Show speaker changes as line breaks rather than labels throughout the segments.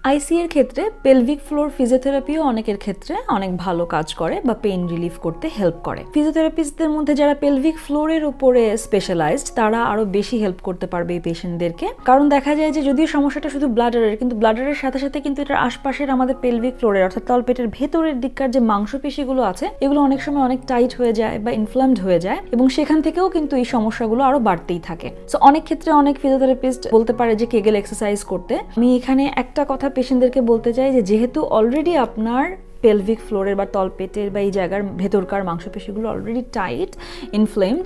আইসি এর ক্ষেত্রে pelvic floor ফিজিওথেরাপিও অনেকের ক্ষেত্রে অনেক ভালো কাজ করে বা পেইন রিলিফ করতে হেল্প করে। ফিজিওথেরাপিস্টদের মধ্যে যারা পেলভিক ফ্লোরের উপরে স্পেশালাইজড তারা আরো বেশি হেল্প করতে পারবে এই পেশেন্টদেরকে, কারণ দেখা যায় যে যদিও সমস্যাটা শুধু ব্লাডারের, কিন্তু ব্লাডারের সাথে সাথে কিন্তু এটার আশপাশের আমাদের পেলভিক ফ্লোরের অর্থাৎ তলপেটের ভেতরের দিককার যে মাংসপেশিগুলো আছে এগুলো অনেক সময় অনেক টাইট হয়ে যায় বা ইনফ্লামড হয়ে যায় এবং সেখান থেকেও কিন্তু এই সমস্যাগুলো আরো বাড়তেই থাকে। সো অনেক ক্ষেত্রে অনেক ফিজিওথেরাপিস্ট বলতে পারে যে কেগেল এক্সারসাইজ করতে। আমি এখানে একটা কথা পেশেন্টদেরকে বলতে চাই যে যেহেতু অলরেডি আপনার পেলভিক ফ্লোরের বা তলপেটের বা এই জায়গার ভেতরকার মাংসপেশিগুলো অলরেডি টাইট, ইনফ্লেমড,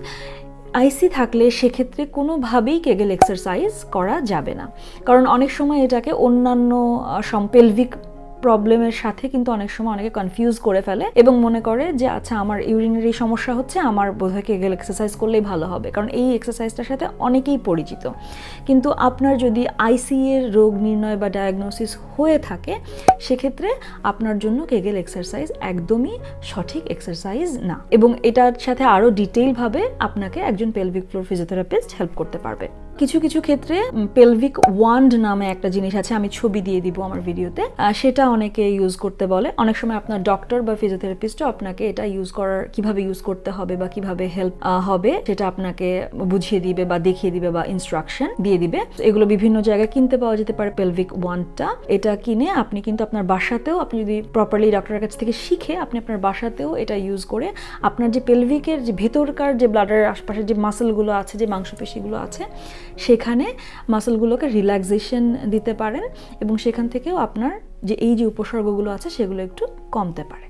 আইসি থাকলে সেক্ষেত্রে কোনোভাবেই কেগেল এক্সারসাইজ করা যাবে না, কারণ অনেক সময় এটাকে অন্যান্য পেলভিক প্রবলেমের সাথে কিন্তু অনেক সময় অনেকে কনফিউজ করে ফেলে এবং মনে করে যে আচ্ছা আমার ইউরিনারি সমস্যা হচ্ছে, আমার বোধহয় কেগেল এক্সারসাইজ করলেই ভালো হবে, কারণ এই এক্সারসাইজটার সাথে অনেকেই পরিচিত। কিন্তু আপনার যদি আইসি এর রোগ নির্ণয় বা ডায়াগনোসিস হয়ে থাকে সেক্ষেত্রে আপনার জন্য কেগেল এক্সারসাইজ একদমই সঠিক এক্সারসাইজ না, এবং এটার সাথে আরও ডিটেইলভাবে আপনাকে একজন পেলভিক ফ্লোর ফিজিওথেরাপিস্ট হেল্প করতে পারবে। কিছু কিছু ক্ষেত্রে পেলভিক ওয়ান্ড নামে একটা জিনিস আছে, আমি ছবি দিয়ে দিব আমার ভিডিওতে, সেটা অনেকে ইউজ করতে বলে। অনেক সময় আপনার ডক্টর বা ফিজিওথেরাপিস্টও আপনাকে এটা ইউজ করার, কিভাবে ইউজ করতে হবে বা কিভাবে হেল্প হবে সেটা আপনাকে বুঝিয়ে দিবে বা দেখিয়ে দিবে বা ইনস্ট্রাকশন দিয়ে দিবে। এগুলো বিভিন্ন জায়গায় কিনতে পাওয়া যেতে পারে পেলভিক ওয়ান্ডটা। এটা কিনে আপনি কিন্তু আপনার বাসাতেও, আপনি যদি প্রপারলি ডক্টরের কাছ থেকে শিখে আপনি আপনার বাসাতেও এটা ইউজ করে আপনার যে পেলভিকের যে ভেতরকার যে ব্লাডারের আশপাশে যে মাসেলগুলো আছে, যে মাংসপেশিগুলো আছে, সেখানে মাসেলগুলোকে রিল্যাক্সেশন দিতে পারেন এবং সেখান থেকেও আপনার যে এই যে উপসর্গগুলো আছে সেগুলো একটু কমতে পারে।